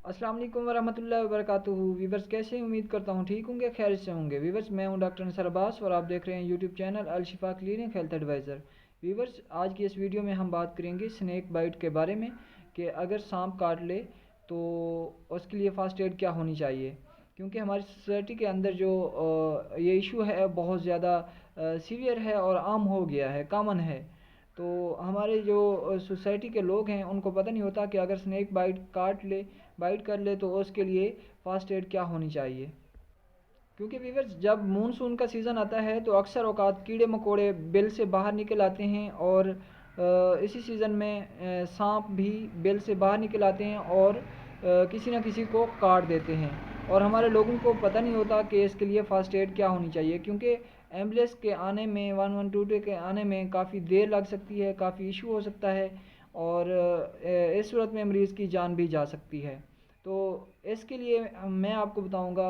अस्सलाम वालेकुम वरहमतुल्लाहि वबरकातुहू। वीवर्स कैसे हैं? उम्मीद करता हूँ ठीक होंगे, खैर से होंगे। वीवर्स मैं हूँ डॉक्टर नसर अब्बास और आप देख रहे हैं YouTube channel Alshifa clinic health adviser. Viewers आज की इस वीडियो में हम बात करेंगे स्नैक बाइट के बारे में कि अगर सांप काट ले तो उसके लिए फ़ास्ट एड क्या होनी चाहिए, क्योंकि हमारी सोसाइटी के अंदर जो ये इशू है बहुत ज़्यादा सीवियर है और आम हो गया है, कॉमन है। तो हमारे जो सोसाइटी के लोग हैं उनको पता नहीं होता कि अगर स्नैक बाइट कर ले तो उसके लिए फ़ास्ट एड क्या होनी चाहिए। क्योंकि वीवर्स जब मानसून का सीज़न आता है तो अक्सर औकात कीड़े मकोड़े बिल से बाहर निकल आते हैं और इसी सीज़न में सांप भी बिल से बाहर निकल आते हैं और किसी न किसी को काट देते हैं। और हमारे लोगों को पता नहीं होता कि इसके लिए फ़ास्ट एड क्या होनी चाहिए, क्योंकि एम्बुलेंस के आने में 112 के आने में काफ़ी देर लग सकती है, काफ़ी इशू हो सकता है और इस सूरत में मरीज़ की जान भी जा सकती है। तो इसके लिए मैं आपको बताऊंगा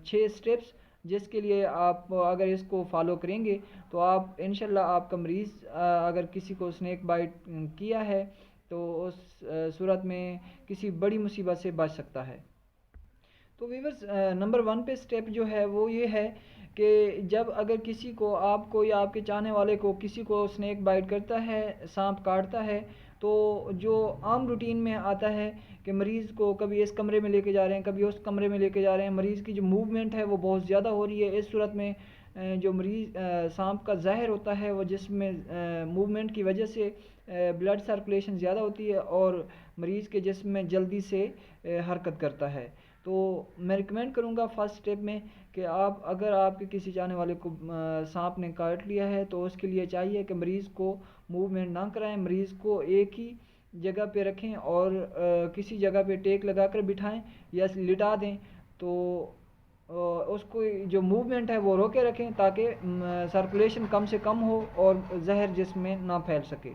6 स्टेप्स, जिसके लिए आप अगर इसको फॉलो करेंगे तो आप इंशाल्लाह आपका मरीज़ अगर किसी को स्नैक बाइट किया है तो उस सूरत में किसी बड़ी मुसीबत से बच सकता है। तो वीवर्स नंबर 1 पे स्टेप जो है वो ये है कि जब अगर किसी को आपको या आपके चाहने वाले को किसी को स्नैक बाइट करता है, सांप काटता है, तो जो आम रूटीन में आता है कि मरीज़ को कभी इस कमरे में लेके जा रहे हैं, कभी उस कमरे में लेके जा रहे हैं, मरीज़ की जो मूवमेंट है वो बहुत ज़्यादा हो रही है। इस सूरत में जो मरीज़ सांप का ज़हर होता है वो जिसमें मूवमेंट की वजह से ब्लड सर्कुलेशन ज़्यादा होती है और मरीज़ के जिस्म में जल्दी से हरकत करता है। तो मैं रिकमेंड करूँगा फर्स्ट स्टेप में कि आप अगर आपके किसी जाने वाले को सांप ने काट लिया है तो उसके लिए चाहिए कि मरीज़ को मूवमेंट ना कराएं, मरीज़ को एक ही जगह पे रखें और किसी जगह पे टेक लगा कर बिठाएं या लिटा दें। तो उसको जो मूवमेंट है वो रोके रखें ताकि सर्कुलेशन कम से कम हो और जहर जिस्म में ना फैल सके।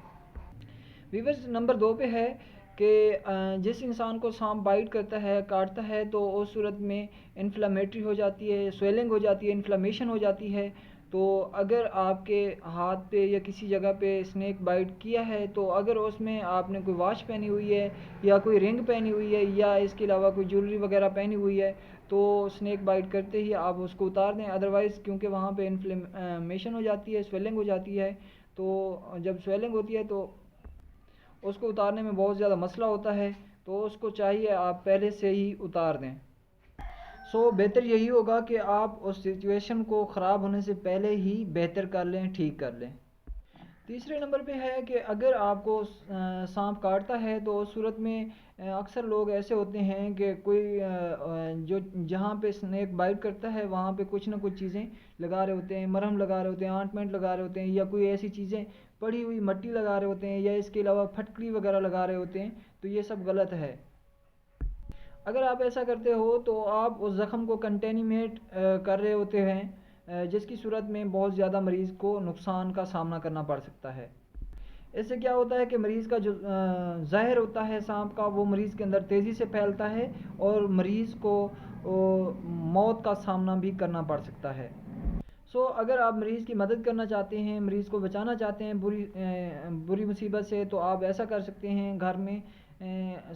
वीवर्स नंबर 2 पे है कि जिस इंसान को सांप बाइट करता है, काटता है, तो उस सूरत में इन्फ्लामेटरी हो जाती है, स्वेलिंग हो जाती है, इन्फ्लामेशन हो जाती है। तो अगर आपके हाथ पे या किसी जगह पे स्नैक बाइट किया है तो अगर उसमें आपने कोई वॉच पहनी हुई है या कोई रिंग पहनी हुई है या इसके अलावा कोई ज्वेलरी वगैरह पहनी हुई है तो स्नैक बाइट करते ही आप उसको उतार दें। अदरवाइज़ क्योंकि वहाँ पे इन्फ्लेमेशन हो जाती है, स्वेलिंग हो जाती है, तो जब स्वेलिंग होती है तो उसको उतारने में बहुत ज़्यादा मसला होता है, तो उसको चाहिए आप पहले से ही उतार दें। बेहतर यही होगा कि आप उस सिचुएशन को ख़राब होने से पहले ही बेहतर कर लें, ठीक कर लें। तीसरे नंबर पे है कि अगर आपको सांप काटता है तो उस सूरत में अक्सर लोग ऐसे होते हैं कि कोई जो जहाँ पे स्नैक बाइट करता है वहाँ पे कुछ ना कुछ चीज़ें लगा रहे होते हैं, मरहम लगा रहे होते हैं, ऑइंटमेंट लगा रहे होते हैं या कोई ऐसी चीज़ें पड़ी हुई मट्टी लगा रहे होते हैं या इसके अलावा फटकड़ी वगैरह लगा रहे होते हैं। तो ये सब गलत है। अगर आप ऐसा करते हो तो आप उस ज़ख़म को कंटेनिमेट कर रहे होते हैं, जिसकी सूरत में बहुत ज़्यादा मरीज़ को नुकसान का सामना करना पड़ सकता है। इससे क्या होता है कि मरीज़ का जो ज़हर होता है सांप का वो मरीज़ के अंदर तेज़ी से फैलता है और मरीज़ को मौत का सामना भी करना पड़ सकता है। अगर आप मरीज़ की मदद करना चाहते हैं, मरीज़ को बचाना चाहते हैं बुरी मुसीबत से, तो आप ऐसा कर सकते हैं घर में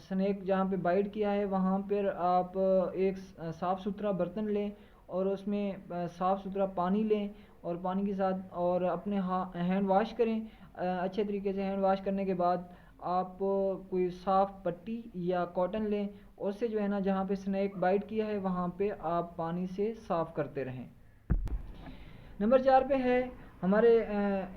स्नैक जहाँ पे बाइट किया है वहाँ पर आप एक साफ़ सुथरा बर्तन लें और उसमें साफ़ सुथरा पानी लें और पानी के साथ और अपने हैंड वाश करें। अच्छे तरीके से हैंड वाश करने के बाद आप कोई साफ़ पट्टी या कॉटन लें, उससे जो है ना जहाँ पे स्नैक बाइट किया है वहाँ पे आप पानी से साफ़ करते रहें। नंबर 4 पे है हमारे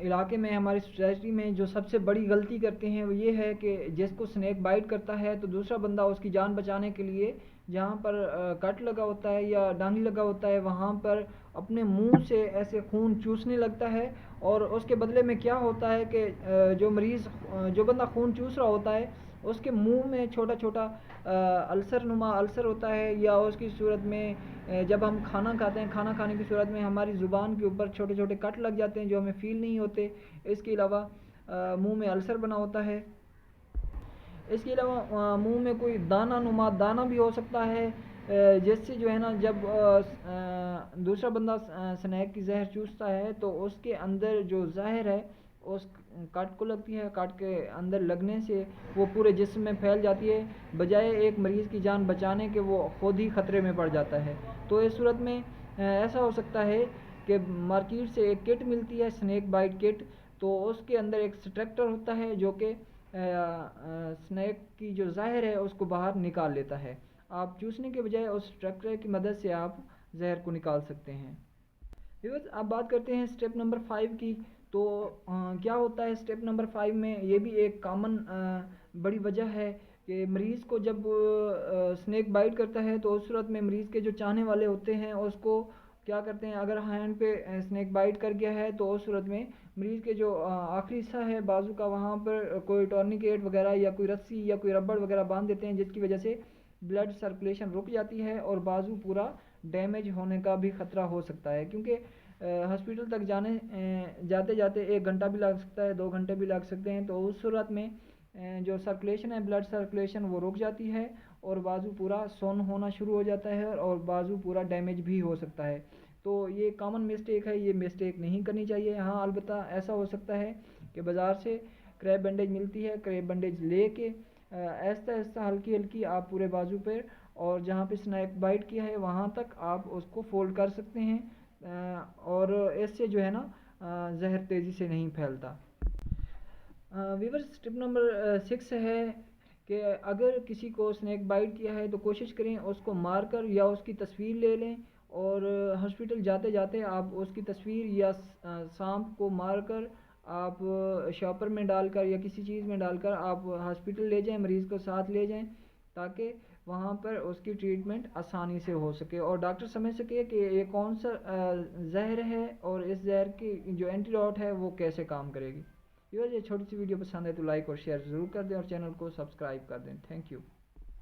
इलाके में, हमारी सोसाइटी में जो सबसे बड़ी गलती करते हैं वो ये है कि जिसको स्नैक बाइट करता है तो दूसरा बंदा उसकी जान बचाने के लिए जहाँ पर कट लगा होता है या डांगी लगा होता है वहाँ पर अपने मुंह से ऐसे खून चूसने लगता है। और उसके बदले में क्या होता है कि जो बंदा खून चूस रहा होता है उसके मुंह में छोटा छोटा अल्सर नुमा अल्सर होता है या उसकी सूरत में जब हम खाना खाते हैं, खाना खाने की सूरत में हमारी ज़ुबान के ऊपर छोटे छोटे कट लग जाते हैं जो हमें फ़ील नहीं होते। इसके अलावा मुंह में अल्सर बना होता है। इसके अलावा मुंह में कोई दाना नुमा दाना भी हो सकता है, जिससे जो है ना जब दूसरा बंदा स्नैक की जहर चूसता है तो उसके अंदर जो जहर है اس کٹ کو لگتی ہے، کٹ کے اندر لگنے سے وہ پورے جسم میں پھیل جاتی ہے، بجائے ایک مریض کی جان بچانے کے وہ خود ہی خطرے میں پڑ جاتا ہے۔ تو اس صورت میں ایسا ہو سکتا ہے کہ مارکیٹ سے ایک کٹ ملتی ہے، سنیک بائٹ کٹ، تو اس کے اندر ایک سٹریکٹر ہوتا ہے جو کہ سنیک کی جو زہر ہے اس کو باہر نکال لیتا ہے۔ آپ چوسنے کے بجائے اس سٹریکٹر کی مدد سے آپ زہر کو نکال سکتے ہیں۔ ویورز اب بات کرتے ہیں اسٹیپ نمبر 5 کی۔ تو کیا ہوتا ہے اسٹیپ نمبر 5 میں؟ یہ بھی ایک کامن بڑی وجہ ہے کہ مریض کو جب سنیک بائٹ کرتا ہے تو اس صورت میں مریض کے جو چاہنے والے ہوتے ہیں اس کو کیا کرتے ہیں، اگر ہینڈ پہ سنیک بائٹ کر گیا ہے تو اس صورت میں مریض کے جو آخری حصہ ہے بازو کا، وہاں پر کوئی ٹورنیکیٹ وغیرہ یا کوئی رسی یا کوئی ربڑ وغیرہ باندھ دیتے ہیں، جس کی وجہ سے بلڈ سرکولیشن رک جاتی ہے اور بازو پورا ڈیمیج ہونے کا بھی خطرہ ہو سکتا ہے، کیونکہ ہاسپٹل تک جاتے جاتے 1 گھنٹہ بھی لگ سکتا ہے، 2 گھنٹے بھی لگ سکتے ہیں۔ تو اس صورت میں جو سرکولیشن ہے، بلڈ سرکولیشن وہ رک جاتی ہے اور بازو پورا سون ہونا شروع ہو جاتا ہے اور بازو پورا ڈیمیج بھی ہو سکتا ہے۔ تو یہ کامن مسٹیک ہے، یہ مسٹیک نہیں کرنی چاہیے۔ ہاں البتہ ایسا ہو سکتا ہے کہ بازار سے کریپ بینڈیج ملتی ہے، کریپ بینڈیج لے کے آہستہ آہستہ ہلکی ہلکی آپ پورے بازو پہ اور جہاں پہ سنیک بائٹ کیا ہے وہاں تک آپ اس کو فولڈ کر سکتے ہیں، اور اس سے جو ہے نا زہر تیزی سے نہیں پھیلتا۔ ویورز اسٹیپ نمبر 6 ہے کہ اگر کسی کو سنیک بائٹ کیا ہے تو کوشش کریں اس کو مار کر یا اس کی تصویر لے لیں، اور ہاسپٹل جاتے جاتے آپ اس کی تصویر یا سانپ کو مار کر آپ شاپر میں ڈال کر یا کسی چیز میں ڈال کر آپ ہاسپٹل لے جائیں، مریض کو ساتھ لے جائیں، تاکہ وہاں پر اس کی ٹریٹمنٹ آسانی سے ہو سکے اور ڈاکٹر سمجھ سکے کہ یہ کون سا زہر ہے اور اس زہر کی جو اینٹی ڈوٹ ہے وہ کیسے کام کرے گی۔ یہ چھوٹی سی ویڈیو پسند ہے تو لائک اور شیئر ضرور کر دیں اور چینل کو سبسکرائب کر دیں۔ Thank you.